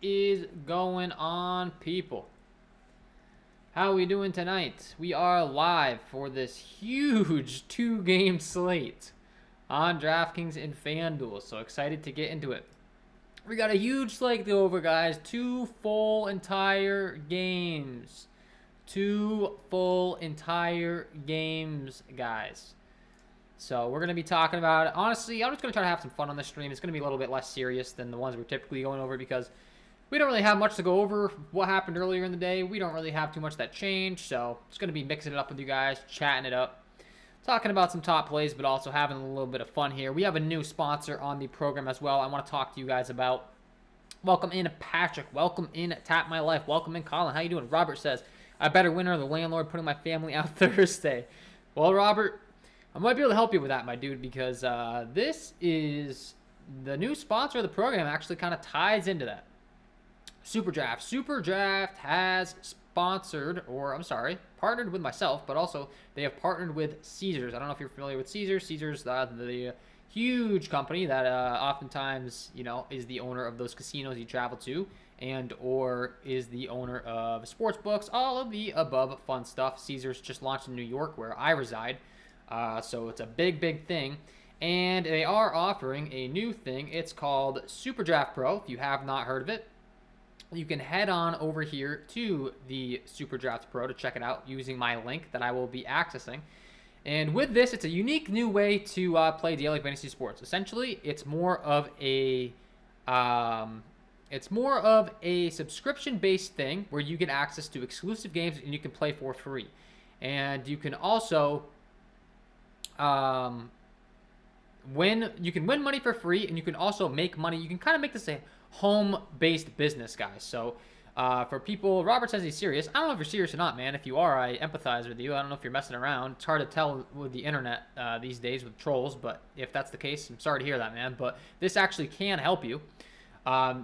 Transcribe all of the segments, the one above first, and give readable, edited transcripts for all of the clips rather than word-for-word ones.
is going on, people? How are we doing tonight? We are live for this huge two-game slate on DraftKings and FanDuel. So excited to get into it. We got a huge slate to go over, guys. Two full entire games. Guys. So we're going to be talking about it. Honestly, I'm just going to try to have some fun on this stream. It's going to be a little bit less serious than the ones we're typically going over because we don't really have much to go over. What happened earlier in the day, we don't really have too much that changed. So just going to be mixing it up with you guys, chatting it up, talking about some top plays, but also having a little bit of fun here. We have a new sponsor on the program as well I want to talk to you guys about. Welcome in, Patrick. Welcome in, Tap My Life. Welcome in, Colin. How you doing? Robert says, I bet a winner, the landlord putting my family out Thursday. Well, Robert, I might be able to help you with that, my dude, because this is the new sponsor of the program. Actually kind of ties into that. Superdraft has partnered with myself, but also they have partnered with Caesars. I don't know if you're familiar with Caesars. Caesars, the huge company that oftentimes, is the owner of those casinos you travel to and or is the owner of sports books, all of the above fun stuff. Caesars just launched in New York, where I reside. So it's a big thing. And they are offering a new thing. It's called Superdraft Pro. If you have not heard of it, you can head on over here to the Superdraft Pro to check it out using my link that I will be accessing. And with this, it's a unique new way to play daily fantasy sports. Essentially, it's more of a subscription-based thing where you get access to exclusive games and you can play for free. And you can also win money for free, and you can also make money. You can kind of make this a home-based business, guys. So for people, Robert says he's serious. I don't know if you're serious or not, man. If you are, I empathize with you. I don't know if you're messing around. It's hard to tell with the internet these days with trolls, but if that's the case, I'm sorry to hear that, man. But this actually can help you.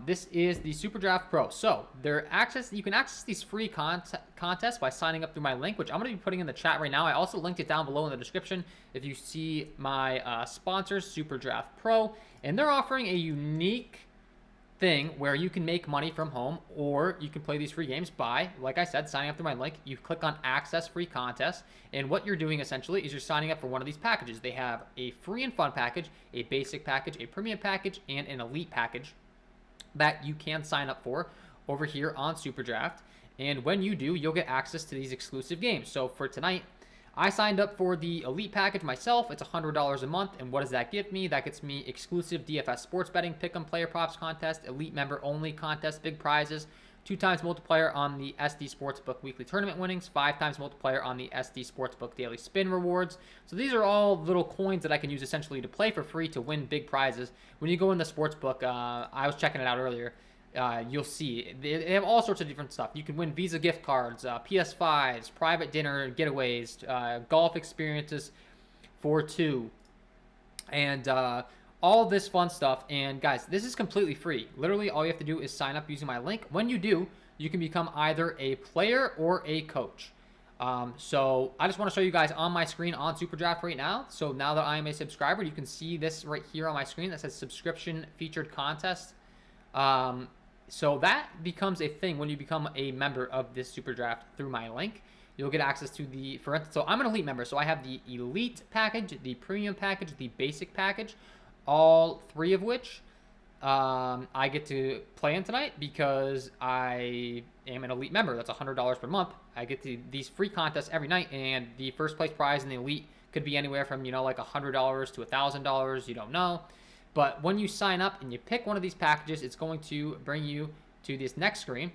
This is the Superdraft Pro. So you can access these free contests by signing up through my link, which I'm going to be putting in the chat right now. I also linked it down below in the description if you see my sponsors, Superdraft Pro. And they're offering a unique thing where you can make money from home, or you can play these free games by, like I said, signing up through my link. You click on access free contest, and what you're doing essentially is you're signing up for one of these packages. They have a free and fun package, a basic package, a premium package, and an elite package that you can sign up for over here on Superdraft. And when you do, you'll get access to these exclusive games. So for tonight, I signed up for the elite package myself. It's $100 a month. And what does that give me? That gets me exclusive DFS sports betting, pick'em player props contest, elite member only contest, big prizes, 2x multiplier on the SD Sportsbook weekly tournament winnings, 5x multiplier on the SD Sportsbook daily spin rewards. So these are all little coins that I can use essentially to play for free to win big prizes. When you go in the sportsbook, I was checking it out earlier. You'll see they have all sorts of different stuff. You can win Visa gift cards, PS5s, private dinner getaways, golf experiences for two, and all this fun stuff. And guys, this is completely free. Literally, all you have to do is sign up using my link. When you do, you can become either a player or a coach. So I just want to show you guys on my screen on Superdraft right now. So now that I am a subscriber, you can see this right here on my screen that says subscription featured contest. So that becomes a thing when you become a member of this Superdraft through my link. You'll get access to so I'm an elite member, so I have the elite package, the premium package, the basic package, all three of which I get to play in tonight because I am an elite member. That's $100 per month. I get these free contests every night, and the first place prize in the elite could be anywhere from, like $100 to $1,000. You don't know. But when you sign up and you pick one of these packages, it's going to bring you to this next screen.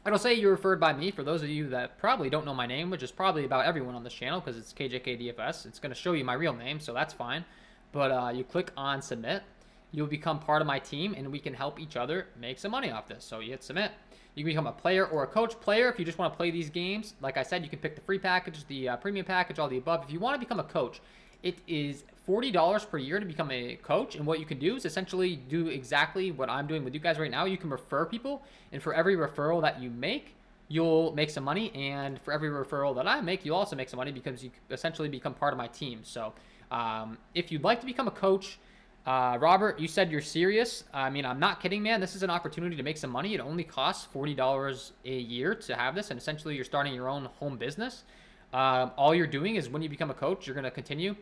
It'll say you're referred by me. For those of you that probably don't know my name, which is probably about everyone on this channel because it's KJK DFS, it's going to show you my real name, so that's fine. But you click on submit. You'll become part of my team, and we can help each other make some money off this. So you hit submit. You can become a player or a coach. Player, if you just want to play these games, like I said, you can pick the free package, the premium package, all the above. If you want to become a coach, it is $40 per year to become a coach, and what you can do is essentially do exactly what I'm doing with you guys right now. You can refer people, and for every referral that you make, you'll make some money, and for every referral that I make, you'll also make some money because you essentially become part of my team. So if you'd like to become a coach, Robert, you said you're serious. I mean, I'm not kidding, man. This is an opportunity to make some money. It only costs $40 a year to have this, and essentially you're starting your own home business. All you're doing is when you become a coach, you're going to continue.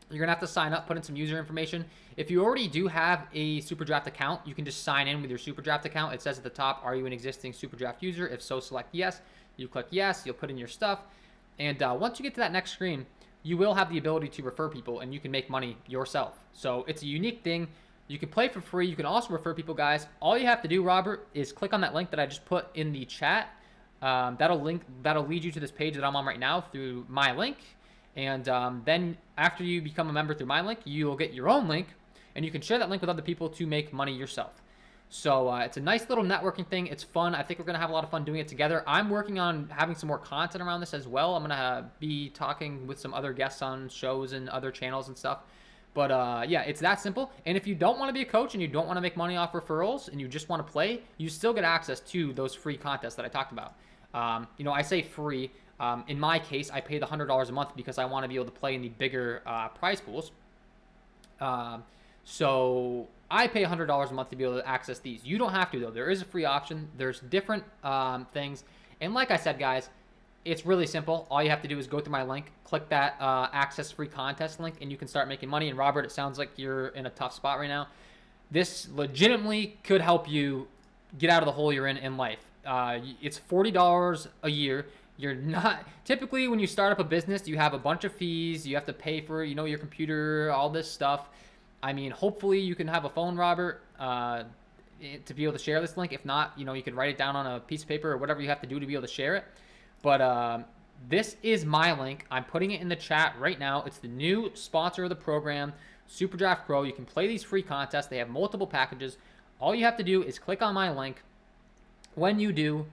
You're going to have to sign up, put in some user information. If you already do have a SuperDraft account, you can just sign in with your SuperDraft account. It says at the top, are you an existing SuperDraft user? If so, select yes. You click yes, you'll put in your stuff. And once you get to that next screen, you will have the ability to refer people, and you can make money yourself. So it's a unique thing. You can play for free. You can also refer people, guys. All you have to do, Robert, is click on that link that I just put in the chat. That'll lead you to this page that I'm on right now through my link. And then after you become a member through my link, you'll get your own link, and you can share that link with other people to make money yourself. So it's a nice little networking thing. It's fun. I think we're going to have a lot of fun doing it together. I'm working on having some more content around this as well. I'm going to be talking with some other guests on shows and other channels and stuff. But yeah, it's that simple. And if you don't want to be a coach and you don't want to make money off referrals and you just want to play, you still get access to those free contests that I talked about. I say free. In my case, I pay the $100 a month because I want to be able to play in the bigger prize pools. So I pay $100 a month to be able to access these. You don't have to, though. There is a free option. There's different things. And like I said, guys, it's really simple. All you have to do is go through my link, click that access free contest link, and you can start making money. And Robert, it sounds like you're in a tough spot right now. This legitimately could help you get out of the hole you're in life. It's $40 a year. You're not typically when you start up a business, you have a bunch of fees. You have to pay for, your computer, all this stuff. I mean, hopefully you can have a phone, Robert, to be able to share this link. If not, you can write it down on a piece of paper or whatever you have to do to be able to share it. But this is my link. I'm putting it in the chat right now. It's the new sponsor of the program, SuperDraft Pro. You can play these free contests. They have multiple packages. All you have to do is click on my link. When you do,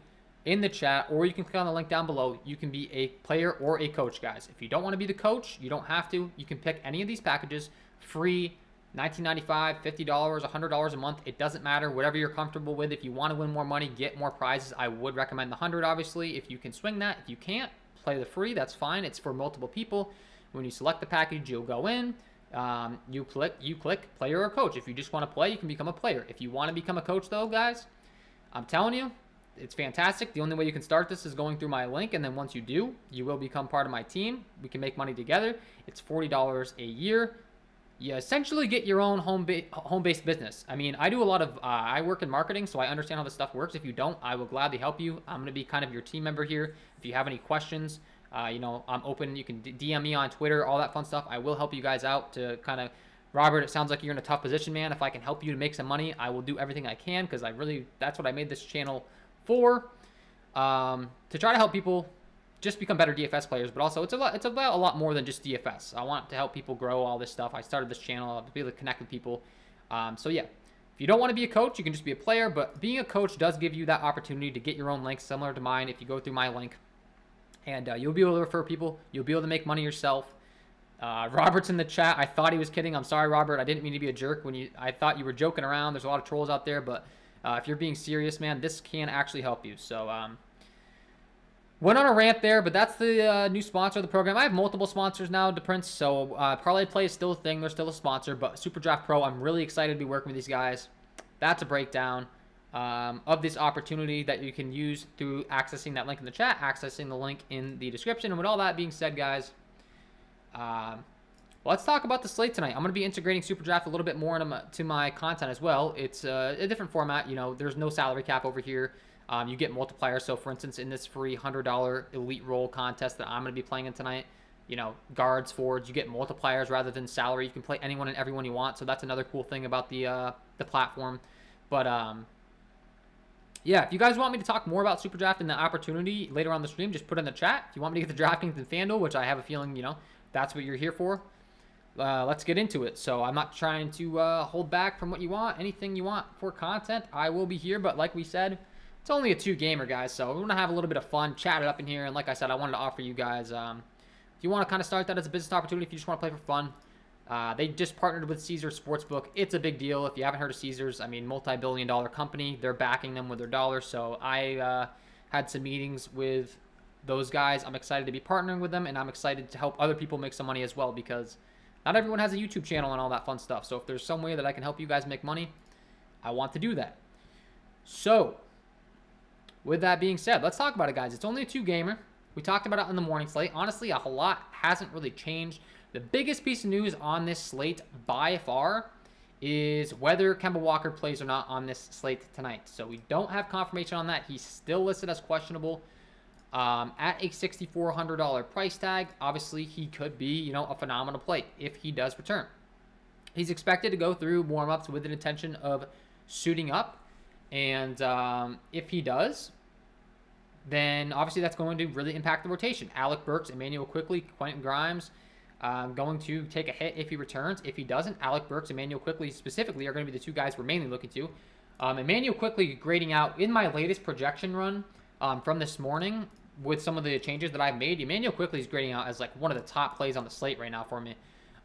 in the chat, or you can click on the link down below, you can be a player or a coach, guys. If you don't want to be the coach, you don't have to. You can pick any of these packages, free, $19.95, $50, $100 a month. It doesn't matter, whatever you're comfortable with. If you want to win more money, get more prizes, I would recommend the 100, obviously, if you can swing that. If you can't, play the free, that's fine. It's for multiple people. When you select the package, you'll go in, you click player or coach. If you just want to play, you can become a player. If you want to become a coach, though, guys, I'm telling you, it's fantastic. The only way you can start this is going through my link, and then once you do, you will become part of my team. We can make money together. It's $40 a year. You essentially get your own home-based business. I mean, I do a lot of, I work in marketing, so I understand how this stuff works. If you don't, I will gladly help you. I'm going to be kind of your team member here. If you have any questions, I'm open. You can DM me on Twitter, all that fun stuff. I will help you guys out to kind of, Robert, it sounds like you're in a tough position, man. If I can help you to make some money, I will do everything I can, because that's what I made this channel for, to try to help people just become better DFS players. But also it's about a lot more than just DFS. I want to help people grow all this stuff. I started this channel to be able to connect with people. So yeah, if you don't want to be a coach, you can just be a player, but being a coach does give you that opportunity to get your own links similar to mine if you go through my link, and you'll be able to refer people. You'll be able to make money yourself. Robert's in the chat. I thought he was kidding. I'm sorry, Robert. I didn't mean to be a jerk I thought you were joking around. There's a lot of trolls out there, but if you're being serious, man, this can actually help you. So, went on a rant there, but that's the new sponsor of the program. I have multiple sponsors now, DePrince, so Parlay Play is still a thing. They're still a sponsor, but SuperDraft Pro, I'm really excited to be working with these guys. That's a breakdown of this opportunity that you can use through accessing that link in the chat, accessing the link in the description. And with all that being said, guys, let's talk about the slate tonight. I'm going to be integrating SuperDraft a little bit more into my content as well. It's a different format. There's no salary cap over here. You get multipliers. So, for instance, in this free $100 Elite Roll contest that I'm going to be playing in tonight, guards, forwards, you get multipliers rather than salary. You can play anyone and everyone you want. So that's another cool thing about the platform. But yeah, if you guys want me to talk more about SuperDraft and the opportunity later on the stream, just put it in the chat. If you want me to get the DraftKings and FanDuel, which I have a feeling that's what you're here for, let's get into it. So I'm not trying to hold back from what you want. Anything you want for content, I will be here. But like we said, it's only a 2-gamer, guys, so we're going to have a little bit of fun, chat it up in here. And like I said, I wanted to offer you guys, if you want to kind of start that as a business opportunity, if you just want to play for fun, they just partnered with Caesars Sportsbook. It's a big deal. If you haven't heard of Caesars, I mean, multi-billion-dollar company. They're backing them with their dollars. So I had some meetings with those guys. I'm excited to be partnering with them, and I'm excited to help other people make some money as well, because Not everyone has a YouTube channel and all that fun stuff. So if there's some way that I can help you guys make money, I want to do that. So with that being said, let's talk about it, guys. It's only a 2-gamer. We talked about it on the morning slate. Honestly, a whole lot hasn't really changed. The biggest piece of news on this slate by far is whether Kemba Walker plays or not on this slate tonight. So we don't have confirmation on that. He's still listed as questionable at a $6,400 price tag. Obviously, he could be, a phenomenal play if he does return. He's expected to go through warm-ups with an intention of suiting up. And if he does, then obviously that's going to really impact the rotation. Alec Burks, Emmanuel Quickley, Quentin Grimes going to take a hit if he returns. If he doesn't, Alec Burks, Emmanuel Quickley specifically are going to be the two guys we're mainly looking to. Emmanuel Quickley grading out in my latest projection run from this morning with some of the changes that I've made. Emmanuel Quickley is grading out as like one of the top plays on the slate right now for me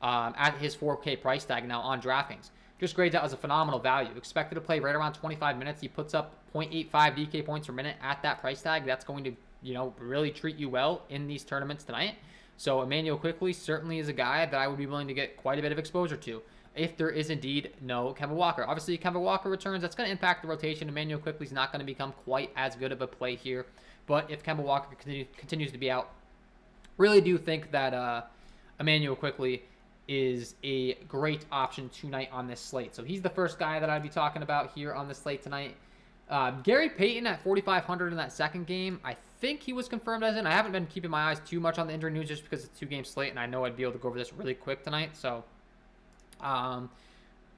at his 4K price tag now on DraftKings. Just grades out as a phenomenal value. Expected to play right around 25 minutes. He puts up 0.85 DK points per minute at that price tag. That's going to, really treat you well in these tournaments tonight. So Emmanuel Quickley certainly is a guy that I would be willing to get quite a bit of exposure to if there is indeed no Kemba Walker. Obviously, Kemba Walker returns. That's going to impact the rotation. Emmanuel Quickley's not going to become quite as good of a play here. But if Kemba Walker continues to be out, really do think that Emmanuel Quickley is a great option tonight on this slate. So he's the first guy that I'd be talking about here on the slate tonight. Gary Payton at 4,500 in that second game. I think he was confirmed as in. I haven't been keeping my eyes too much on the injury news just because it's a 2-game slate, and I know I'd be able to go over this really quick tonight. So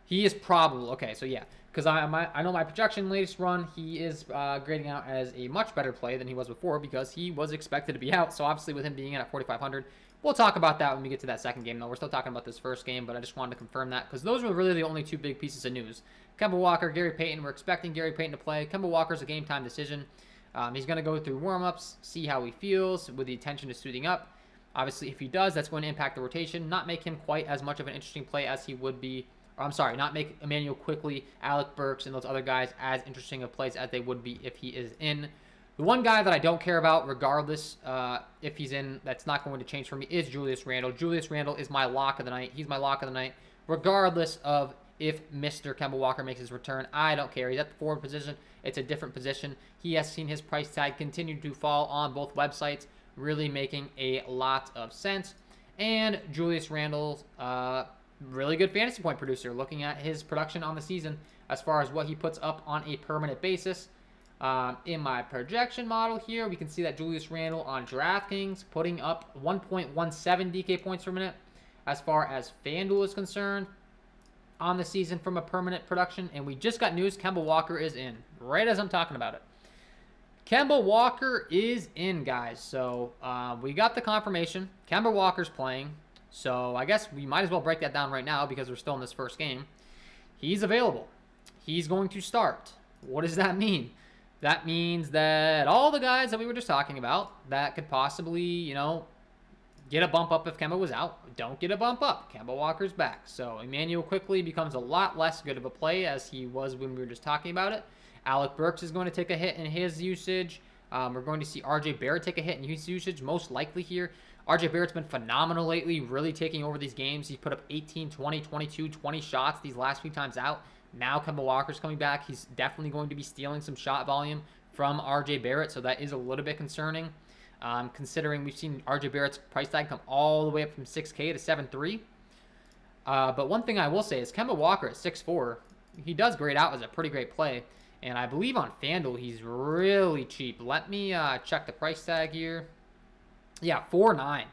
he is probable. Okay, so yeah, because I know my projection latest run, he is grading out as a much better play than he was before because he was expected to be out. So obviously with him being in at 4,500, we'll talk about that when we get to that second game, though. We're still talking about this first game, but I just wanted to confirm that because those were really the only two big pieces of news. Kemba Walker, Gary Payton. We're expecting Gary Payton to play. Kemba Walker's a game-time decision. He's going to go through warm-ups, see how he feels with the intention of suiting up. Obviously, if he does, that's going to impact the rotation, not make him quite as much of an interesting play as he would be. Or, I'm sorry, not make Emmanuel Quickley, Alec Burks, and those other guys as interesting of plays as they would be if he is in. The one guy that I don't care about, regardless if he's in, that's not going to change for me, is Julius Randle. Julius Randle is my lock of the night. He's my lock of the night, regardless of if Mr. Kemba Walker makes his return. I don't care. He's at the forward position. It's a different position. He has seen his price tag continue to fall on both websites, really making a lot of sense. And Julius Randle's really good fantasy point producer, looking at his production on the season as far as what he puts up on a permanent basis. In my projection model here, we can see that Julius Randle on DraftKings putting up 1.17 DK points per minute as far as FanDuel is concerned on the season from a permanent production. And we just got news, Kemba Walker is in, right as I'm talking about it. Kemba Walker is in, guys. So we got the confirmation. Kemba Walker's playing. So I guess we might as well break that down right now because we're still in this first game. He's available. He's going to start. What does that mean? That means that all the guys that we were just talking about that could possibly, get a bump up if Kemba was out, don't get a bump up. Kemba Walker's back. So Emmanuel Quickley becomes a lot less good of a play as he was when we were just talking about it. Alec Burks is going to take a hit in his usage. We're going to see RJ Barrett take a hit in his usage, most likely here. RJ Barrett's been phenomenal lately, really taking over these games. He's put up 18, 20, 22, 20 shots these last few times out. Now Kemba Walker's coming back. He's definitely going to be stealing some shot volume from RJ Barrett, so that is a little bit concerning, considering we've seen RJ Barrett's price tag come all the way up from 6K to 7.3. But one thing I will say is Kemba Walker at 6'4", he does grade out as a pretty great play, and I believe on FanDuel he's really cheap. Let me check the price tag here. Yeah, 4.9.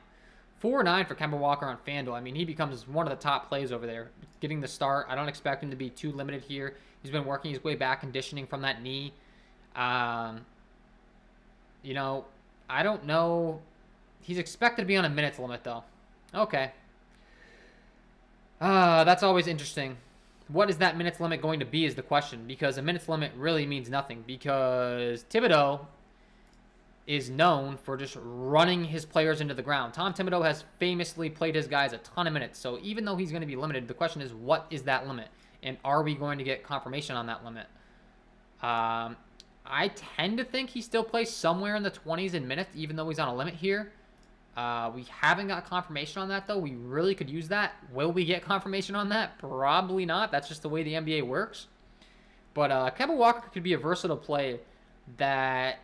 4.9 for Kemba Walker on FanDuel. I mean, he becomes one of the top plays over there, getting the start. I don't expect him to be too limited here. He's been working his way back, conditioning from that knee. I don't know. He's expected to be on a minutes limit, though. Okay. That's always interesting. What is that minutes limit going to be is the question, because a minutes limit really means nothing, because Thibodeau is known for just running his players into the ground. Tom Thibodeau has famously played his guys a ton of minutes. So even though he's going to be limited, the question is, what is that limit? And are we going to get confirmation on that limit? I tend to think he still plays somewhere in the 20s in minutes, even though he's on a limit here. We haven't got confirmation on that, though. We really could use that. Will we get confirmation on that? Probably not. That's just the way the NBA works. But Kemba Walker could be a versatile play that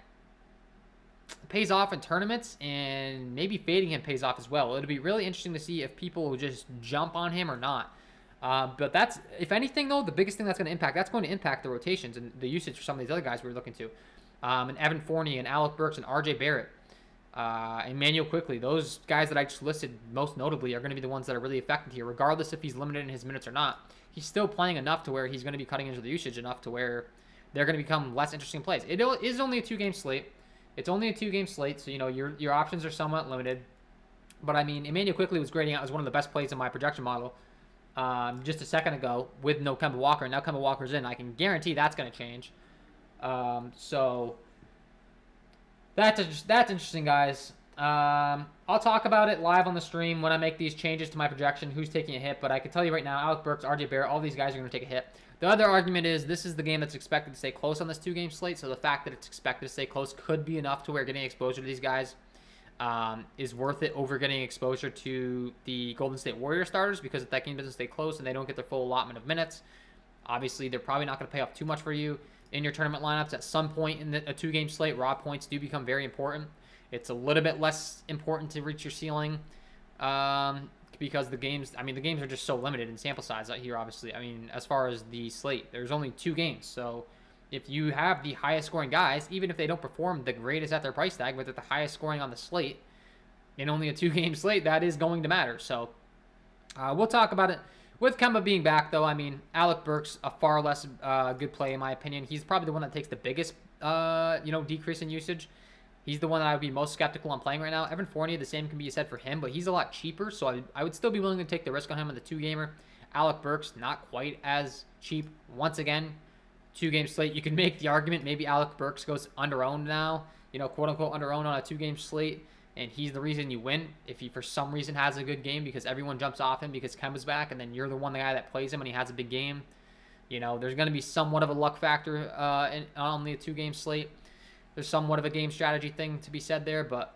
pays off in tournaments, and maybe fading him pays off as well. It'll be really interesting to see if people will just jump on him or not. But that's, if anything, though, the biggest thing that's going to impact the rotations and the usage for some of these other guys we were looking to. And Evan Fournier and Alec Burks and RJ Barrett. Emmanuel Quickly, those guys that I just listed most notably are going to be the ones that are really affected here, regardless if he's limited in his minutes or not. He's still playing enough to where he's going to be cutting into the usage enough to where they're going to become less interesting plays. It is only a 2-game slate. It's only a 2-game slate, so your options are somewhat limited. But I mean, Emmanuel Quickly was grading out as one of the best plays in my projection model just a second ago with no Kemba Walker. Now Kemba Walker's in. I can guarantee that's going to change. So that's interesting, guys. I'll talk about it live on the stream when I make these changes to my projection, who's taking a hit. But I can tell you right now, Alec Burks, RJ Barrett, all these guys are going to take a hit. The other argument is this is the game that's expected to stay close on this 2-game slate. So the fact that it's expected to stay close could be enough to where getting exposure to these guys is worth it over getting exposure to the Golden State Warriors starters, because if that game doesn't stay close and they don't get their full allotment of minutes, obviously they're probably not going to pay off too much for you in your tournament lineups. At some point in a 2-game slate, raw points do become very important. It's a little bit less important to reach your ceiling because the games are just so limited in sample size out here, obviously. I mean, as far as the slate, there's only 2 games. So if you have the highest scoring guys, even if they don't perform the greatest at their price tag, but they're the highest scoring on the slate in only a 2-game slate, that is going to matter. So we'll talk about it. With Kemba being back, though, I mean, Alec Burks, a far less good play in my opinion. He's probably the one that takes the biggest, decrease in usage. He's the one that I would be most skeptical on playing right now. Evan Fournier, the same can be said for him, but he's a lot cheaper, so I would still be willing to take the risk on him in the 2-gamer. Alec Burks, not quite as cheap. Once again, 2-game slate. You can make the argument maybe Alec Burks goes under-owned now, quote-unquote under-owned on a 2-game slate, and he's the reason you win if he for some reason has a good game because everyone jumps off him because Kemba's back, and then you're the guy that plays him and he has a big game. There's going to be somewhat of a luck factor on the 2-game slate. There's somewhat of a game strategy thing to be said there, but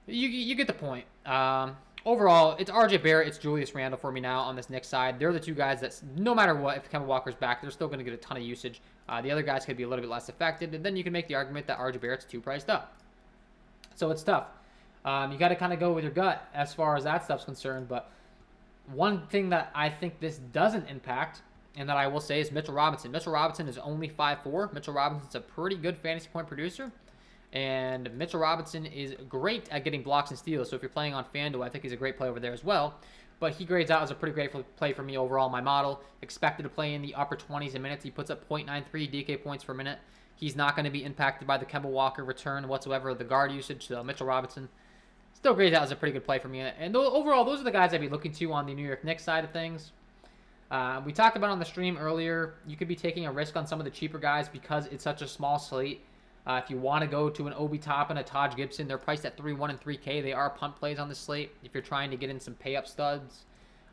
you get the point. Overall, it's RJ Barrett, it's Julius Randle for me now on this Knicks side. They're the 2 guys that, no matter what, if Kemba Walker's back, they're still going to get a ton of usage. The other guys could be a little bit less affected, and then you can make the argument that RJ Barrett's too priced up. So it's tough. You got to kind of go with your gut as far as that stuff's concerned, but one thing that I think this doesn't impact, and that I will say, is Mitchell Robinson. Mitchell Robinson is only 5'4". Mitchell Robinson's a pretty good fantasy point producer. And Mitchell Robinson is great at getting blocks and steals. So if you're playing on FanDuel, I think he's a great play over there as well. But he grades out as a pretty great play for me overall in my model. Expected to play in the upper 20s in minutes. He puts up 0.93 DK points per minute. He's not going to be impacted by the Kemba Walker return whatsoever, the guard usage. So Mitchell Robinson still grades out as a pretty good play for me. And overall, those are the guys I'd be looking to on the New York Knicks side of things. We talked about on the stream earlier, you could be taking a risk on some of the cheaper guys because it's such a small slate. If you want to go to an Obi Toppin, a Taj Gibson, they're priced at 3-1 and 3K. They are punt plays on the slate. If you're trying to get in some pay-up studs,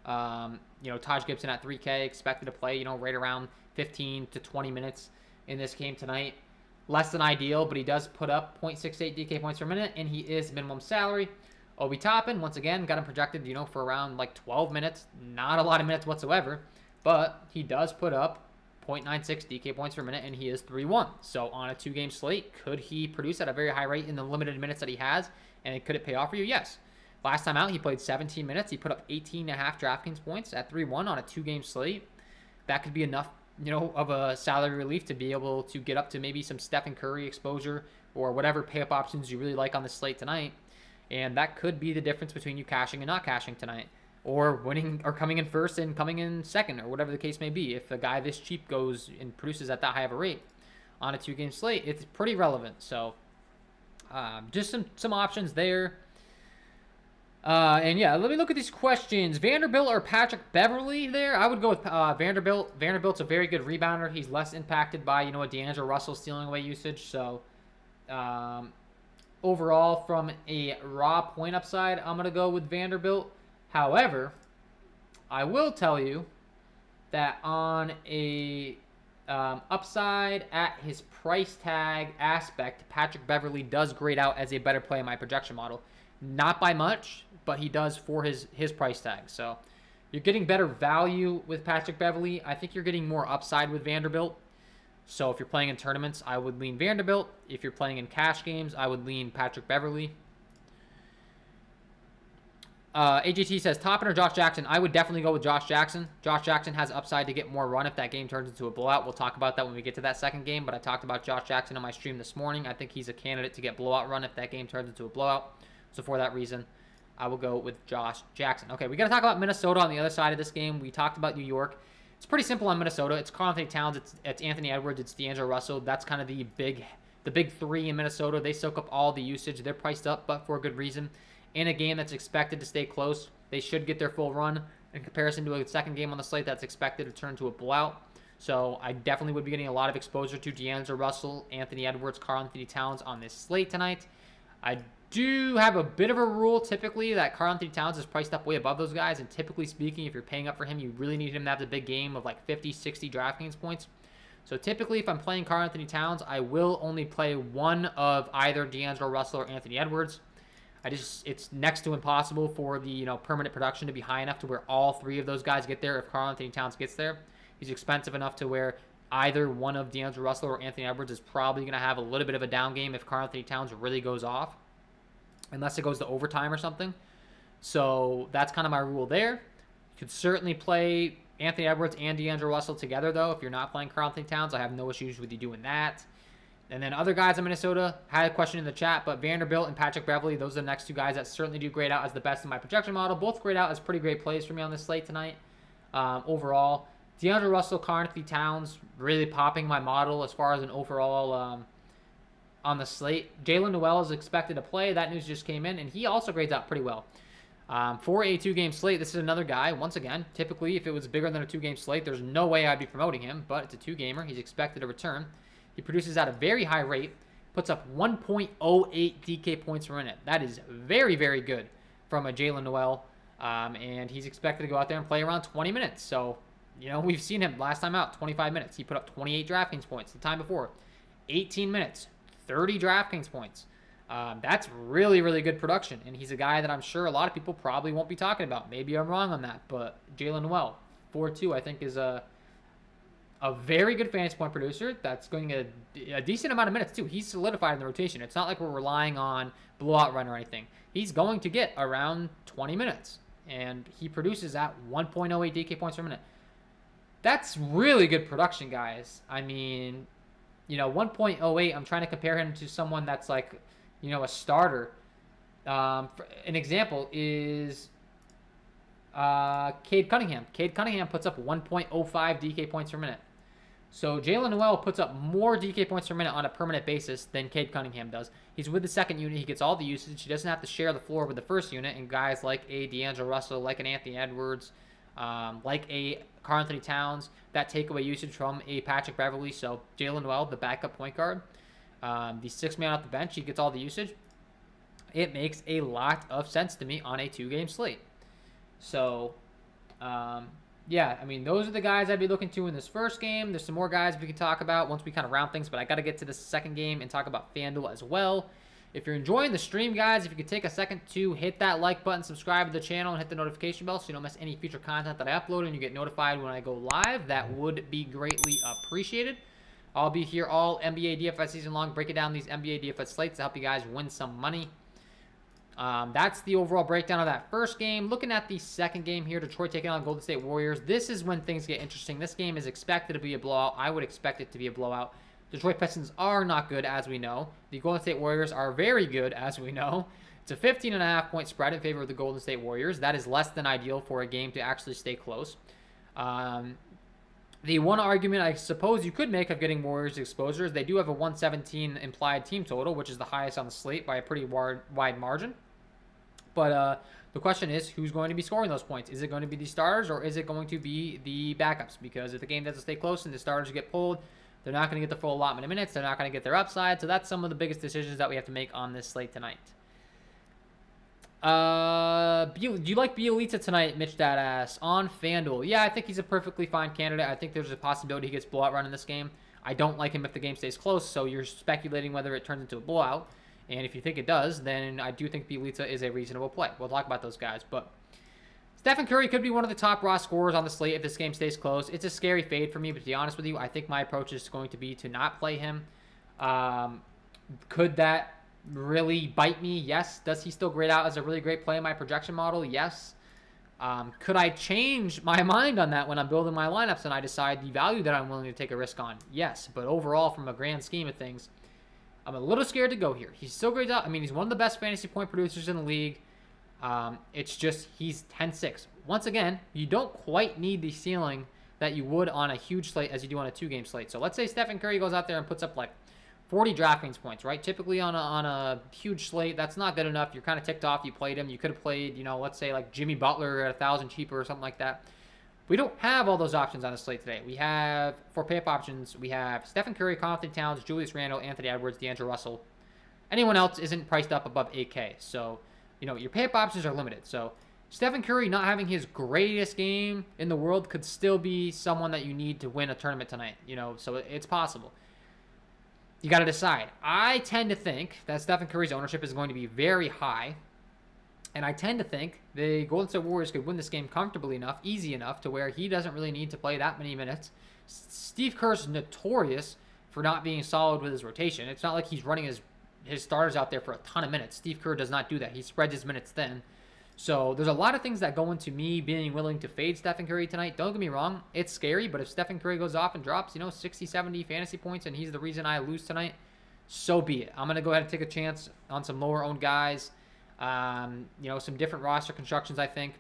Taj Gibson at 3K, expected to play, right around 15 to 20 minutes in this game tonight. Less than ideal, but he does put up 0.68 DK points per minute, and he is minimum salary. Obi Toppin, once again, got him projected, for around like 12 minutes. Not a lot of minutes whatsoever, but he does put up 0.96 DK points per minute, and he is 3-1. So on a 2-game slate, could he produce at a very high rate in the limited minutes that he has, and could it pay off for you? Yes. Last time out, he played 17 minutes. He put up 18.5 DraftKings points at 3-1 on a 2-game slate. That could be enough, of a salary relief to be able to get up to maybe some Stephen Curry exposure or whatever pay-up options you really like on the slate tonight. And that could be the difference between you cashing and not cashing tonight, or winning or coming in first and coming in second, or whatever the case may be. If a guy this cheap goes and produces at that high of a rate on a 2-game slate, it's pretty relevant. So just some options there. And yeah, let me look at these questions. Vanderbilt or Patrick Beverley there? I would go with Vanderbilt. Vanderbilt's a very good rebounder. He's less impacted by, a D'Angelo Russell stealing away usage. So overall, from a raw point upside, I'm going to go with Vanderbilt. However, I will tell you that on a upside at his price tag aspect, Patrick Beverley does grade out as a better play in my projection model. Not by much, but he does for his price tag. So you're getting better value with Patrick Beverley. I think you're getting more upside with Vanderbilt. So if you're playing in tournaments, I would lean Vanderbilt. If you're playing in cash games, I would lean Patrick Beverley. AGT says, Toppin or Josh Jackson? I would definitely go with Josh Jackson. Josh Jackson has upside to get more run if that game turns into a blowout. We'll talk about that when we get to that second game, but I talked about Josh Jackson on my stream this morning. I think he's a candidate to get blowout run if that game turns into a blowout. So for that reason, I will go with Josh Jackson. Okay, we got to talk about Minnesota on the other side of this game. We talked about New York. It's pretty simple on Minnesota. It's Karl-Anthony Towns. It's Anthony Edwards. It's D'Angelo Russell. That's kind of the big three in Minnesota. They soak up all the usage. They're priced up, but for a good reason. In a game that's expected to stay close, they should get their full run in comparison to a second game on the slate that's expected to turn into a blowout. So I definitely would be getting a lot of exposure to D'Angelo Russell, Anthony Edwards, Karl-Anthony Towns on this slate tonight. I do have a bit of a rule typically that Karl-Anthony Towns is priced up way above those guys, and typically speaking, if you're paying up for him, you really need him to have the big game of like 50, 60 DraftKings points. So typically, if I'm playing Karl-Anthony Towns, I will only play one of either D'Angelo Russell or Anthony Edwards. It's next to impossible for the permanent production to be high enough to where all three of those guys get there. If Karl-Anthony Towns gets there, he's expensive enough to where either one of D'Angelo Russell or Anthony Edwards is probably going to have a little bit of a down game if Karl-Anthony Towns really goes off, unless it goes to overtime or something. So that's kind of my rule there. You could certainly play Anthony Edwards and D'Angelo Russell together, though. If you're not playing Karl-Anthony Towns, I have no issues with you doing that. And then other guys in Minnesota had a question in the chat, but Vanderbilt and Patrick Beverley, those are the next two guys that certainly do grade out as the best in my projection model. Both grade out as pretty great plays for me on this slate tonight. Overall, D'Angelo Russell, Karl-Anthony Towns, really popping my model as far as an overall on the slate. Jalen Noel is expected to play. That news just came in, and he also grades out pretty well. For a two-game slate, this is another guy, once again, typically if it was bigger than a two-game slate, there's no way I'd be promoting him, but it's a two-gamer. He's expected to return. He produces at a very high rate, puts up 1.08 DK points per minute. That is very, very good from a Jalen Noel, and he's expected to go out there and play around 20 minutes. So, we've seen him last time out, 25 minutes. He put up 28 DraftKings points the time before. 18 minutes, 30 DraftKings points. That's really, really good production, and he's a guy that I'm sure a lot of people probably won't be talking about. Maybe I'm wrong on that, but Jalen Noel, 4-2, I think is a very good fantasy point producer that's going to get a decent amount of minutes, too. He's solidified in the rotation. It's not like we're relying on blowout run or anything. He's going to get around 20 minutes, and he produces at 1.08 DK points per minute. That's really good production, guys. I mean, 1.08, I'm trying to compare him to someone that's like, a starter. An example is Cade Cunningham. Cade Cunningham puts up 1.05 DK points per minute. So Jalen Noel puts up more DK points per minute on a permanent basis than Cade Cunningham does. He's with the second unit. He gets all the usage. He doesn't have to share the floor with the first unit. And guys like a D'Angelo Russell, like an Anthony Edwards, like a Karl-Anthony Towns, that take away usage from a Patrick Beverley. So Jalen Noel, the backup point guard, the sixth man off the bench, he gets all the usage. It makes a lot of sense to me on a two-game slate. So, yeah, I mean, those are the guys I'd be looking to in this first game. There's some more guys we can talk about once we kind of round things, but I got to get to the second game and talk about FanDuel as well. If you're enjoying the stream, guys, if you could take a second to hit that like button, subscribe to the channel, and hit the notification bell so you don't miss any future content that I upload and you get notified when I go live, that would be greatly appreciated. I'll be here all NBA DFS season long, breaking down these NBA DFS slates to help you guys win some money. That's the overall breakdown of that first game. Looking at the second game here, Detroit taking on Golden State Warriors. This is when things get interesting. This game is expected to be a blowout. I would expect it to be a blowout. Detroit Pistons are not good, as we know. The Golden State Warriors are very good, as we know. It's a 15.5-point spread in favor of the Golden State Warriors. That is less than ideal for a game to actually stay close. The one argument I suppose you could make of getting Warriors exposure is they do have a 117 implied team total, which is the highest on the slate by a pretty wide margin. But the question is, who's going to be scoring those points? Is it going to be the starters or is it going to be the backups? Because if the game doesn't stay close and the starters get pulled, they're not going to get the full allotment of minutes. They're not going to get their upside. So that's some of the biggest decisions that we have to make on this slate tonight. Do you like Bielitsa tonight, Mitch Dadass, on FanDuel? Yeah, I think he's a perfectly fine candidate. I think there's a possibility he gets blowout run in this game. I don't like him if the game stays close, so you're speculating whether it turns into a blowout. And if you think it does, then I do think Bielitsa is a reasonable play. We'll talk about those guys. But Stephen Curry could be one of the top raw scorers on the slate if this game stays close. It's a scary fade for me, but to be honest with you, I think my approach is going to be to not play him. Could that really bite me? Yes. Does he still grade out as a really great play in my projection model? Yes. Could I change my mind on that when I'm building my lineups and I decide the value that I'm willing to take a risk on? Yes. But overall, from a grand scheme of things, I'm a little scared to go here. He's still grades out. I mean, he's one of the best fantasy point producers in the league. It's just he's 10-6. Once again, you don't quite need the ceiling that you would on a huge slate as you do on a 2-game slate. So let's say Stephen Curry goes out there and puts up like 40 DraftKings points, right? Typically on a huge slate, that's not good enough. You're kind of ticked off. You played him. You could have played, let's say like Jimmy Butler at 1,000 cheaper or something like that. We don't have all those options on the slate today. We have, for pay-up options, we have Stephen Curry, Conley Towns, Julius Randle, Anthony Edwards, D'Angelo Russell. Anyone else isn't priced up above 8K. So, your pay-up options are limited. So Stephen Curry not having his greatest game in the world could still be someone that you need to win a tournament tonight. So it's possible. You got to decide. I tend to think that Stephen Curry's ownership is going to be very high. And I tend to think the Golden State Warriors could win this game comfortably enough, easy enough, to where he doesn't really need to play that many minutes. Steve Kerr's notorious for not being solid with his rotation. It's not like he's running his starters out there for a ton of minutes. Steve Kerr does not do that. He spreads his minutes thin. So there's a lot of things that go into me being willing to fade Stephen Curry tonight. Don't get me wrong. It's scary, but if Stephen Curry goes off and drops, 60, 70 fantasy points and he's the reason I lose tonight, so be it. I'm going to go ahead and take a chance on some lower-owned guys. Some different roster constructions, I think.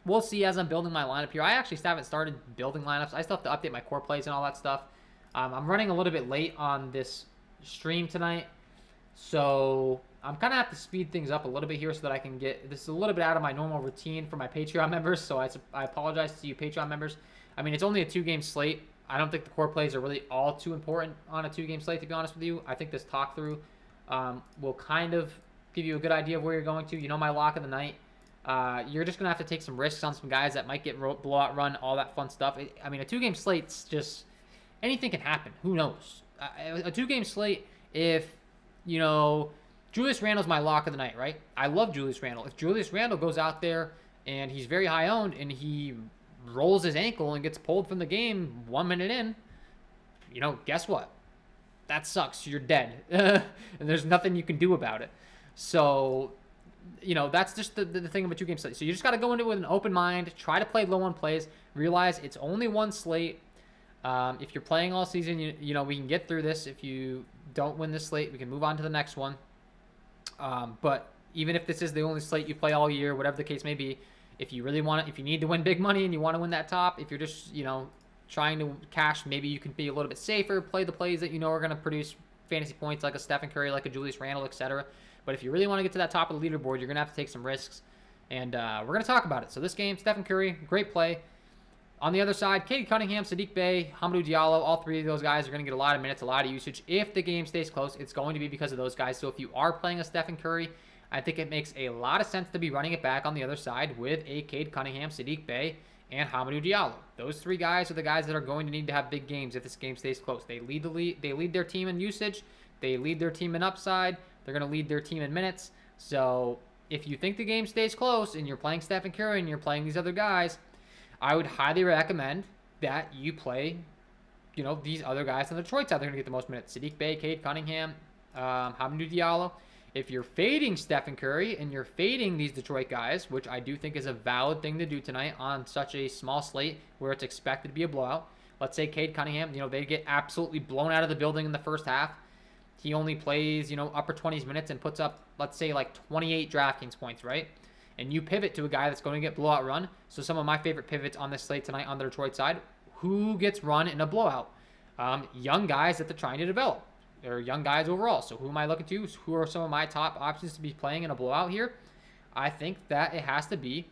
We'll see as I'm building my lineup here. I actually still haven't started building lineups. I still have to update my core plays and all that stuff. I'm running a little bit late on this stream tonight, so I'm kind of have to speed things up a little bit here so that I can get this is a little bit out of my normal routine for my Patreon members, so I apologize to you Patreon members. I mean, it's only a 2-game slate. I don't think the core plays are really all too important on a 2-game slate, to be honest with you. I think this talk through will kind of give you a good idea of where you're going to. My lock of the night. You're just going to have to take some risks on some guys that might get blowout run, all that fun stuff. A 2-game slate's just anything can happen. Who knows? A 2-game slate, if, Julius Randle's my lock of the night, right? I love Julius Randle. If Julius Randle goes out there and he's very high owned and he rolls his ankle and gets pulled from the game 1 minute in, guess what? That sucks. You're dead. And there's nothing you can do about it. So, that's just the thing about 2-game slate. So you just got to go into it with an open mind, try to play low on plays, realize it's only one slate. If you're playing all season, we can get through this. If you don't win this slate, we can move on to the next one. But even if this is the only slate you play all year, whatever the case may be, if you really want to, if you need to win big money and you want to win that top, if you're just, trying to cash, maybe you can be a little bit safer, play the plays that are going to produce fantasy points like a Stephen Curry, like a Julius Randle, etc. But if you really want to get to that top of the leaderboard, you're going to have to take some risks. And we're going to talk about it. So this game, Stephen Curry, great play. On the other side, Cade Cunningham, Sadiq Bey, Hamidou Diallo, all three of those guys are going to get a lot of minutes, a lot of usage. If the game stays close, it's going to be because of those guys. So if you are playing a Stephen Curry, I think it makes a lot of sense to be running it back on the other side with a Cade Cunningham, Sadiq Bey, and Hamidou Diallo. Those three guys are the guys that are going to need to have big games if this game stays close. They lead their team in usage. They lead their team in upside. They're going to lead their team in minutes. So if you think the game stays close and you're playing Stephen Curry and you're playing these other guys, I would highly recommend that you play, these other guys on the Detroit side. They're going to get the most minutes. Sadiq Bey, Cade Cunningham, Hamidou Diallo. If you're fading Stephen Curry and you're fading these Detroit guys, which I do think is a valid thing to do tonight on such a small slate where it's expected to be a blowout. Let's say Cade Cunningham, they get absolutely blown out of the building in the first half. He only plays, upper 20s minutes and puts up, let's say, like 28 DraftKings points, right? And you pivot to a guy that's going to get blowout run. So some of my favorite pivots on this slate tonight on the Detroit side, who gets run in a blowout? Young guys that they're trying to develop. They're young guys overall. So who am I looking to? Who are some of my top options to be playing in a blowout here? I think that it has to be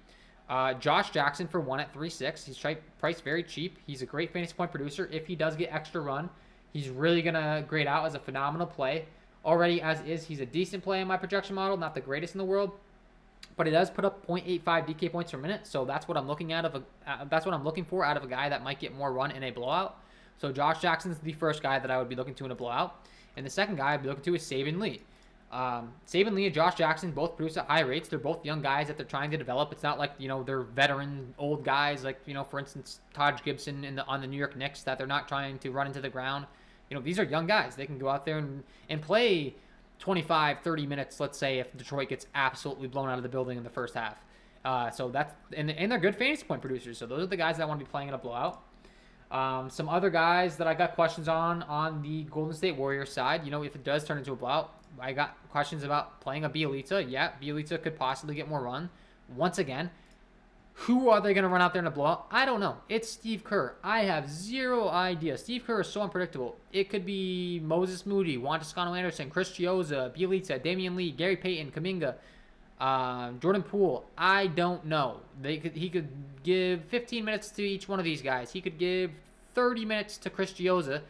Josh Jackson for 1 at 3.6. He's priced very cheap. He's a great fantasy point producer. If he does get extra run, he's really going to grade out as a phenomenal play. Already as is, he's a decent play in my projection model. Not the greatest in the world. But it does put up 0.85 DK points per minute, so that's what I'm looking that's what I'm looking for out of a guy that might get more run in a blowout. So Josh Jackson's the first guy that I would be looking to in a blowout, and the second guy I'd be looking to is Saban Lee. Saban Lee and Josh Jackson both produce at high rates. They're both young guys that they're trying to develop. It's not like, they're veteran old guys like, for instance, Taj Gibson on the New York Knicks that they're not trying to run into the ground. These are young guys. They can go out there and play 25, 30 minutes, let's say, if Detroit gets absolutely blown out of the building in the first half. So that's and they're good fantasy point producers. So those are the guys that want to be playing in a blowout. Some other guys that I got questions on the Golden State Warriors side. If it does turn into a blowout, I got questions about playing a Bjelica. Yeah, Bjelica could possibly get more run. Once again, who are they going to run out there in a blowout? I don't know. It's Steve Kerr. I have zero idea. Steve Kerr is so unpredictable. It could be Moses Moody, Juan Toscano-Anderson, Chris Chiozza, Bjelica, Damian Lee, Gary Payton, Kuminga, Jordan Poole. I don't know. He could give 15 minutes to each one of these guys. He could give 30 minutes to Chris Chiozza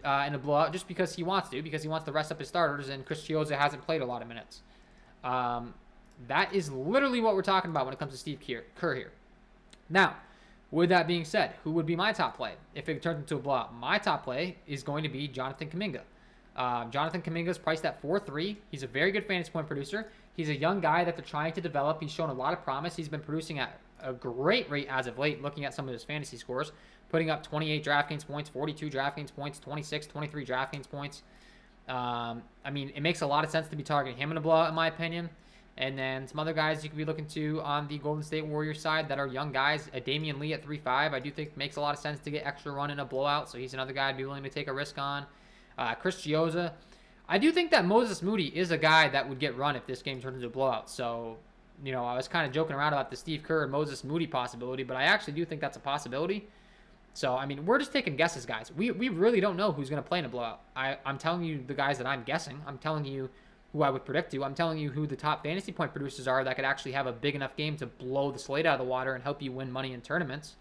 in a blowout just because he wants to, because he wants to rest up his starters, and Chris Chiozza hasn't played a lot of minutes. That is literally what we're talking about when it comes to Steve Kerr here. Now, with that being said, who would be my top play if it turns into a blowout? My top play is going to be Jonathan Kuminga. Jonathan Kuminga is priced at 4.3. He's a very good fantasy point producer. He's a young guy that they're trying to develop. He's shown a lot of promise. He's been producing at a great rate as of late, looking at some of his fantasy scores, putting up 28 DraftKings points, 42 DraftKings points, 26, 23 DraftKings points. It makes a lot of sense to be targeting him in a blowout, in my opinion. And then some other guys you could be looking to on the Golden State Warriors side that are young guys. Damian Lee at 3.5, I do think makes a lot of sense to get extra run in a blowout, so he's another guy I'd be willing to take a risk on. Chris Chiozza. I do think that Moses Moody is a guy that would get run if this game turns into a blowout. So, I was kind of joking around about the Steve Kerr and Moses Moody possibility, but I actually do think that's a possibility. So, we're just taking guesses, guys. We really don't know who's going to play in a blowout. I'm telling you the guys that I'm guessing. I'm telling you who I would predict to. I'm telling you who the top fantasy point producers are that could actually have a big enough game to blow the slate out of the water and help you win money in tournaments.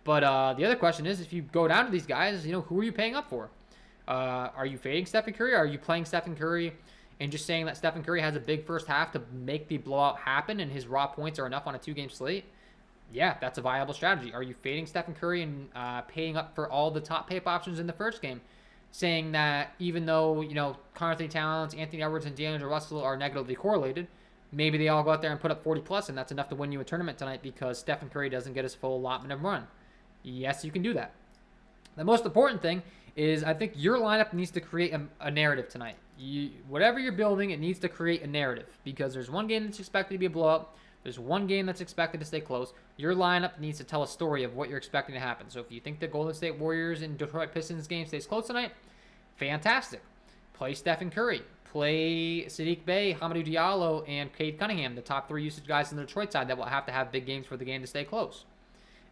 But the other question is, if you go down to these guys, who are you paying up for? Are you fading Stephen Curry? Are you playing Stephen Curry and just saying that Stephen Curry has a big first half to make the blowout happen and his raw points are enough on a 2-game slate? Yeah, that's a viable strategy. Are you fading Stephen Curry and paying up for all the top pay-up options in the first game, saying that even though, Karl Anthony Towns, Anthony Edwards, and D'Angelo Russell are negatively correlated, maybe they all go out there and put up 40+, and that's enough to win you a tournament tonight because Stephen Curry doesn't get his full allotment of run? Yes, you can do that. The most important thing is I think your lineup needs to create a narrative tonight. Whatever you're building, it needs to create a narrative because there's one game that's expected to be a blowout. There's one game that's expected to stay close. Your lineup needs to tell a story of what you're expecting to happen. So if you think the Golden State Warriors and Detroit Pistons game stays close tonight, fantastic. Play Stephen Curry. Play Sadiq Bey, Hamidou Diallo, and Cade Cunningham, the top 3 usage guys on the Detroit side that will have to have big games for the game to stay close.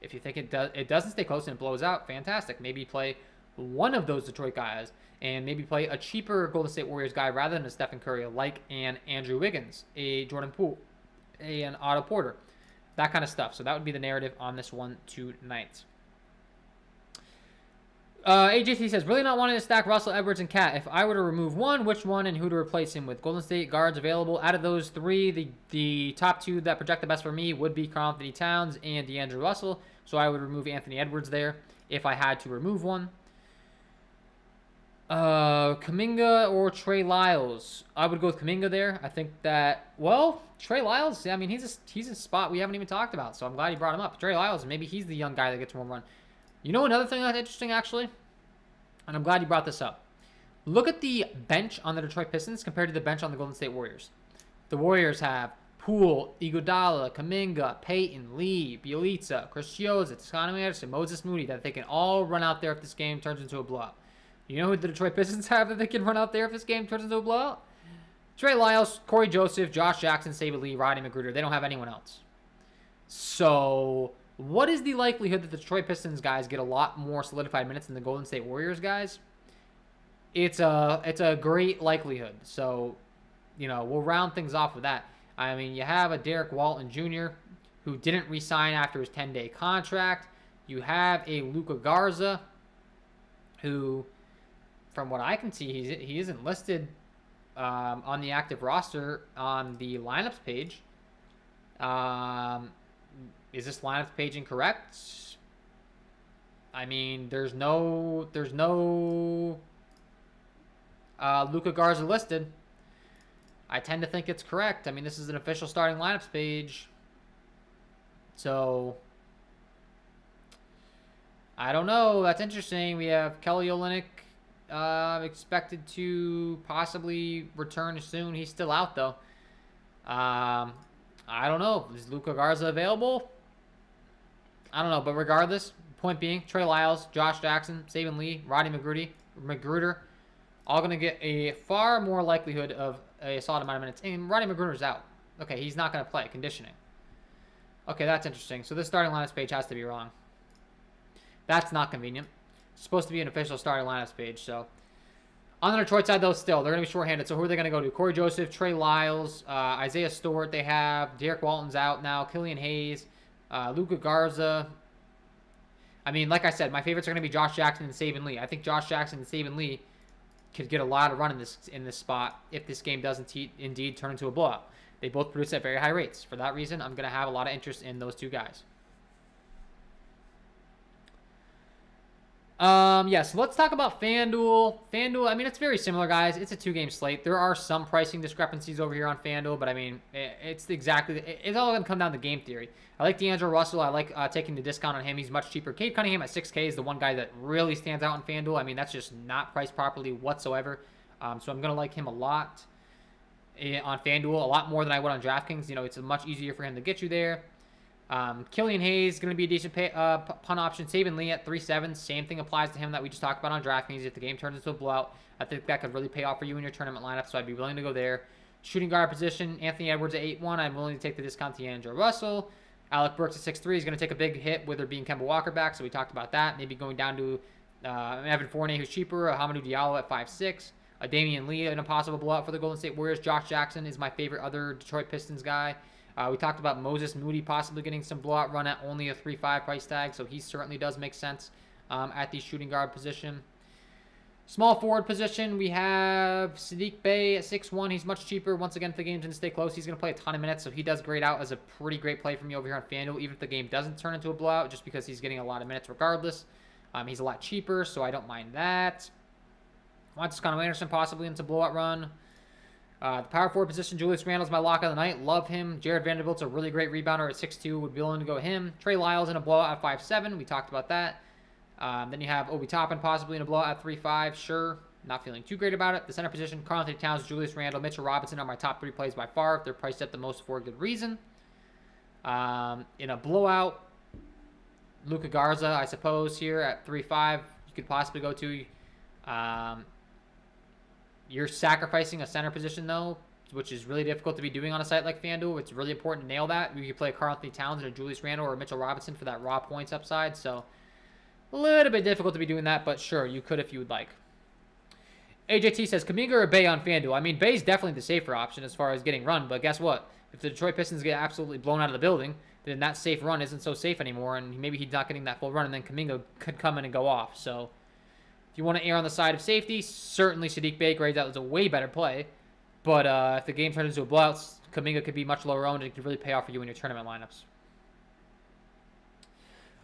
If you think it doesn't stay close and it blows out, fantastic. Maybe play one of those Detroit guys and maybe play a cheaper Golden State Warriors guy rather than a Stephen Curry, like an Andrew Wiggins, a Jordan Poole, an Otto Porter, that kind of stuff. So that would be the narrative on this one tonight. AJT says, really not wanting to stack Russell, Edwards, and Cat. If I were to remove one, which one and who to replace him with? Golden State guards available. Out of those 3, the top 2 that project the best for me would be Karl Anthony Towns and D'Angelo Russell. So I would remove Anthony Edwards there if I had to remove one. Kuminga or Trey Lyles? I would go with Kuminga there. I think that, Trey Lyles, he's a spot we haven't even talked about, so I'm glad he brought him up. Trey Lyles, maybe he's the young guy that gets more run. Another thing that's interesting, actually, and I'm glad you brought this up. Look at the bench on the Detroit Pistons compared to the bench on the Golden State Warriors. The Warriors have Poole, Iguodala, Kuminga, Payton, Lee, Bjelica, Chris Chiozza, Toscano-Anderson, Moses Moody, that they can all run out there if this game turns into a blowout. You know who the Detroit Pistons have that they can run out there if this game turns into a blowout? Trey Lyles, Corey Joseph, Josh Jackson, Saban Lee, Rodney McGruder. They don't have anyone else. So what is the likelihood that the Detroit Pistons guys get a lot more solidified minutes than the Golden State Warriors guys? It's a great likelihood. So, we'll round things off with that. You have a Derek Walton Jr. who didn't re-sign after his 10-day contract. You have a Luka Garza who, from what I can see, he isn't listed on the active roster on the lineups page. Is this lineups page incorrect? There's no Luka Garza listed. I tend to think it's correct. I mean, this is an official starting lineups page. So, I don't know. That's interesting. We have Kelly Olynyk expected to possibly return soon. He's still out, though. I don't know. Is Luka Garza available? I don't know. But regardless, point being, Trey Lyles, Josh Jackson, Saban Lee, Roddy Magruder, all going to get a far more likelihood of a solid amount of minutes. And Roddy Magruder's out. Okay, he's not going to play. Conditioning. Okay, that's interesting. So this starting lineups page has to be wrong. That's not convenient. It's supposed to be an official starting lineups page. So on the Detroit side, though, still, they're going to be shorthanded. So who are they going to go to? Corey Joseph, Trey Lyles, Isaiah Stewart they have. Derek Walton's out now. Killian Hayes, Luka Garza. I mean, like I said, my favorites are going to be Josh Jackson and Saban Lee. I think Josh Jackson and Saban Lee could get a lot of run in this spot if this game doesn't indeed turn into a blowout. They both produce at very high rates. For that reason, I'm going to have a lot of interest in those two guys. So let's talk about FanDuel. FanDuel, I mean, it's very similar, guys. It's a two-game slate. There are some pricing discrepancies over here on FanDuel, but I mean, it's all going to come down to game theory. I like D'Angelo Russell. I like taking the discount on him. He's much cheaper. Cade Cunningham at 6K is the one guy that really stands out in FanDuel. I mean, that's just not priced properly whatsoever. So I'm going to like him a lot on FanDuel, a lot more than I would on DraftKings. You know, it's much easier for him to get you there. Killian Hayes is going to be a decent punt option. Saban Lee at 3.7. Same thing applies to him that we just talked about on DraftKings. If the game turns into a blowout, I think that could really pay off for you in your tournament lineup, so I'd be willing to go there. Shooting guard position, Anthony Edwards at 8.1. I'm willing to take the discount to D'Angelo Russell. Alec Burks at 6.3 is going to take a big hit with there being Kemba Walker back, so we talked about that. Maybe going down to Evan Fournier, who's cheaper. Hamidou Diallo at 5.6. Damian Lee in a possible blowout for the Golden State Warriors. Josh Jackson is my favorite other Detroit Pistons guy. We talked about Moses Moody possibly getting some blowout run at only a 3.5 price tag, so he certainly does make sense at the shooting guard position. Small forward position, we have Sadiq Bey at 6.1. He's much cheaper. Once again, if the game's going to stay close, he's going to play a ton of minutes, so he does grade out as a pretty great play for me over here on FanDuel, even if the game doesn't turn into a blowout, just because he's getting a lot of minutes regardless. He's a lot cheaper, so I don't mind that. Wants Connor Anderson possibly into blowout run. The power forward position, Julius Randle's my lock of the night. Love him. Jared Vanderbilt's a really great rebounder at 6'2". Would be willing to go him. Trey Lyles in a blowout at 5'7". We talked about that. Then you have Obi Toppin possibly in a blowout at 3.5. Sure. Not feeling too great about it. The center position, Karl-Anthony Towns, Julius Randle, Mitchell Robinson are my top 3 plays by far. They're priced at the most for a good reason. In a blowout, Luka Garza, I suppose, here at 3.5. You could possibly go to. You're sacrificing a center position, though, which is really difficult to be doing on a site like FanDuel. It's really important to nail that. You could play Karl-Anthony Towns or Julius Randle or Mitchell Robinson for that raw points upside. So a little bit difficult to be doing that, but sure, you could if you would like. AJT says, Kuminga or Bey on FanDuel? I mean, Bey's definitely the safer option as far as getting run, but guess what? If the Detroit Pistons get absolutely blown out of the building, then that safe run isn't so safe anymore, and maybe he's not getting that full run, and then Kuminga could come in and go off. So if you want to err on the side of safety, certainly Sadiq Bey grades out as a way better play. But if the game turns into a blowout, Kuminga could be much lower owned and could really pay off for you in your tournament lineups.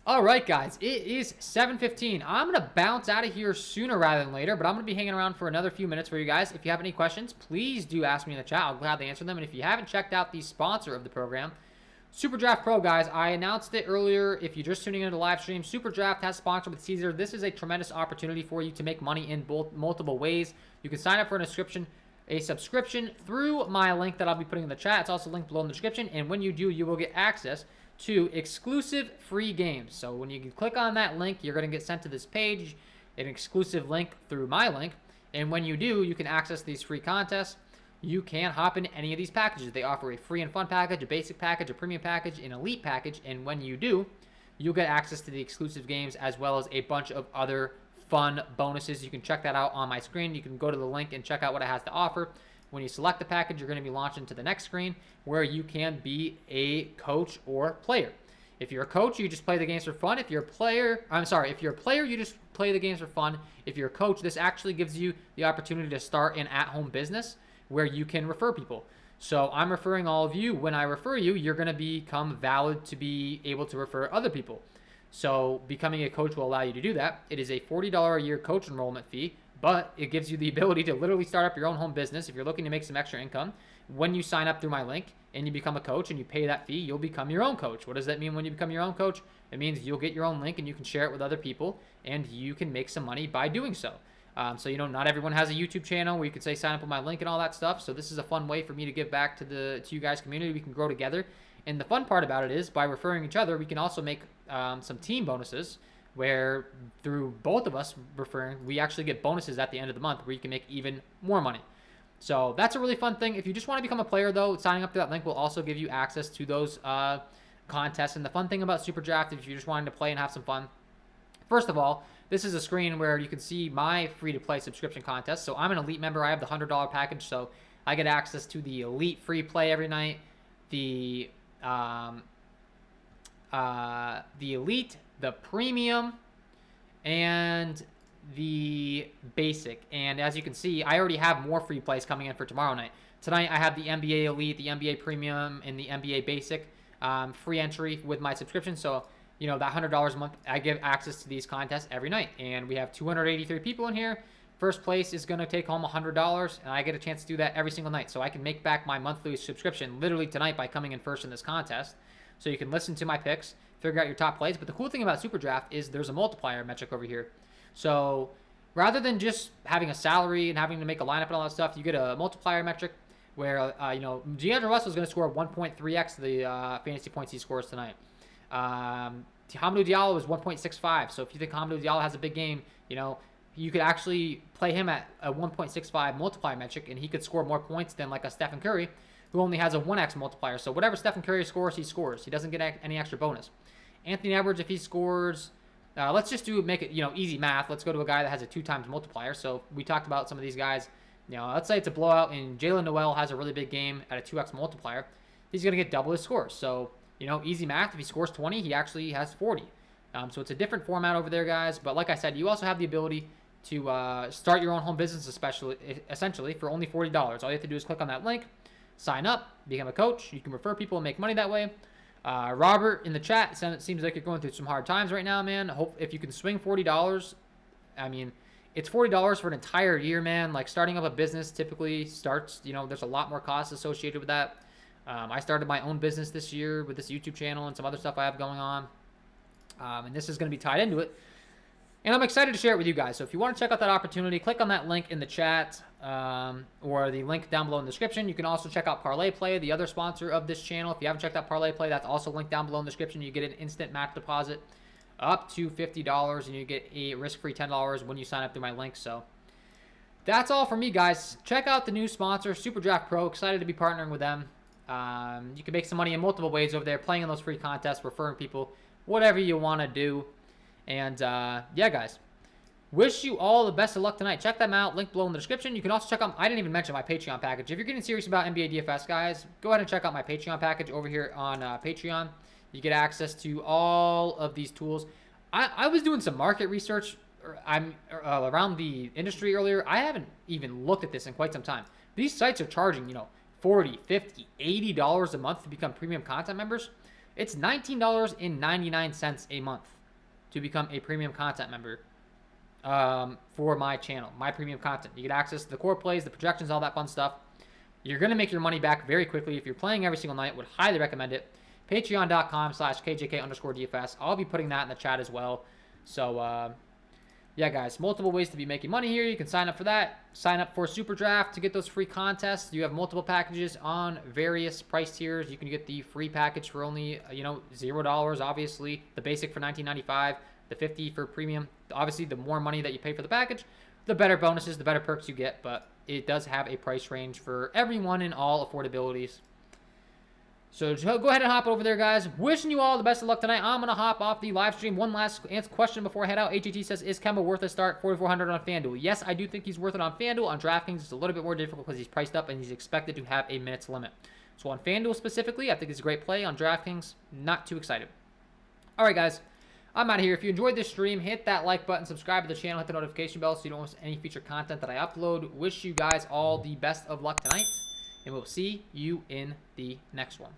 All right, guys, it is 7:15. I'm going to bounce out of here sooner rather than later, but I'm going to be hanging around for another few minutes for you guys. If you have any questions, please do ask me in the chat. I'll gladly answer them. And if you haven't checked out the sponsor of the program, SuperDraft Pro, guys, I announced it earlier. If you're just tuning into the live stream, SuperDraft has sponsored with Caesar. This is a tremendous opportunity for you to make money in multiple ways. You can sign up for a subscription through my link that I'll be putting in the chat. It's also linked below in the description. And when you do, you will get access to exclusive free games. So when you click on that link, you're going to get sent to this page, an exclusive link through my link. And when you do, you can access these free contests. You can hop into any of these packages. They offer a free and fun package, a basic package, a premium package, an elite package, and when you do, you'll get access to the exclusive games as well as a bunch of other fun bonuses. You can check that out on my screen. You can go to the link and check out what it has to offer. When you select the package, you're going to be launching to the next screen where you can be a coach or player. If you're a coach, you just play the games for fun. If you're a player, you just play the games for fun. If you're a coach, this actually gives you the opportunity to start an at-home business where you can refer people. So I'm referring all of you. When I refer you, you're going to become valid to be able to refer other people. So becoming a coach will allow you to do that. It is a $40 a year coach enrollment fee, but it gives you the ability to literally start up your own home business. If you're looking to make some extra income, when you sign up through my link and you become a coach and you pay that fee, you'll become your own coach. What does that mean when you become your own coach? It means you'll get your own link and you can share it with other people, and you can make some money by doing so. So, not everyone has a YouTube channel where you could say sign up with my link and all that stuff. So this is a fun way for me to give back to you guys' community. We can grow together. And the fun part about it is by referring each other, we can also make some team bonuses where through both of us referring, we actually get bonuses at the end of the month where you can make even more money. So that's a really fun thing. If you just want to become a player, though, signing up to that link will also give you access to those contests. And the fun thing about Super Draft, if you're just wanting to play and have some fun, first of all, this is a screen where you can see my free-to-play subscription contest. So I'm an elite member. I have the $100 package, so I get access to the elite free play every night, the elite, the premium, and the basic. And as you can see, I already have more free plays coming in for tomorrow night. Tonight I have the NBA elite, the NBA premium, and the NBA basic free entry with my subscription. So that $100 a month, I give access to these contests every night. And we have 283 people in here. First place is going to take home $100, and I get a chance to do that every single night. So I can make back my monthly subscription literally tonight by coming in first in this contest. So you can listen to my picks, figure out your top plays. But the cool thing about Super Draft is there's a multiplier metric over here. So rather than just having a salary and having to make a lineup and all that stuff, you get a multiplier metric where, D'Angelo Russell is going to score 1.3x the fantasy points he scores tonight. Hamidou Diallo is 1.65. So if you think Hamidou Diallo has a big game, you could actually play him at a 1.65 multiplier metric, and he could score more points than like a Stephen Curry, who only has a 1x multiplier. So whatever Stephen Curry scores, he scores. He doesn't get any extra bonus. Anthony Edwards, if he scores, let's just make it, easy math. Let's go to a guy that has a 2 times multiplier. So we talked about some of these guys. Let's say it's a blowout, and Jalen Noel has a really big game at a 2x multiplier. He's going to get double his scores. So, easy math. If he scores 20, he actually has 40. So it's a different format over there, guys. But like I said, you also have the ability to start your own home business, essentially, for only $40. All you have to do is click on that link, sign up, become a coach. You can refer people and make money that way. Robert in the chat, it seems like you're going through some hard times right now, man. Hope if you can swing $40. I mean, it's $40 for an entire year, man. Like, starting up a business typically starts, there's a lot more costs associated with that. I started my own business this year with this YouTube channel and some other stuff I have going on. And this is going to be tied into it. And I'm excited to share it with you guys. So if you want to check out that opportunity, click on that link in the chat or the link down below in the description. You can also check out Parlay Play, the other sponsor of this channel. If you haven't checked out Parlay Play, that's also linked down below in the description. You get an instant match deposit up to $50, and you get a risk-free $10 when you sign up through my link. So that's all for me, guys. Check out the new sponsor, Super Draft Pro. Excited to be partnering with them. You can make some money in multiple ways over there, playing in those free contests, referring people, whatever you want to do. And yeah, guys, wish you all the best of luck tonight. Check them out, link below in the description. You can also check out, I didn't even mention my Patreon package. If you're getting serious about NBA DFS, guys, go ahead and check out my Patreon package over here on Patreon. You get access to all of these tools. I was doing some market research around the industry earlier. I haven't even looked at this in quite some time. These sites are charging, $40, $50, $80 a month to become premium content members. It's $19.99 a month to become a premium content member for my channel, my premium content. You get access to the core plays, the projections, all that fun stuff. You're going to make your money back very quickly. If you're playing every single night, would highly recommend it. Patreon.com/KJK_DFS. I'll be putting that in the chat as well. So, yeah, guys, multiple ways to be making money here. You can sign up for that. Sign up for Super Draft to get those free contests. You have multiple packages on various price tiers. You can get the free package for only, $0, obviously. The basic for $19.95. The $50 for premium. Obviously, the more money that you pay for the package, the better bonuses, the better perks you get. But it does have a price range for everyone in all affordabilities. So go ahead and hop over there, guys. Wishing you all the best of luck tonight. I'm going to hop off the live stream. One last question before I head out. HGT says, is Kemba worth a start? 4,400 on FanDuel. Yes, I do think he's worth it on FanDuel. On DraftKings, it's a little bit more difficult because he's priced up and he's expected to have a minutes limit. So on FanDuel specifically, I think it's a great play. On DraftKings, not too excited. All right, guys. I'm out of here. If you enjoyed this stream, hit that like button, subscribe to the channel, hit the notification bell so you don't miss any future content that I upload. Wish you guys all the best of luck tonight, and we'll see you in the next one.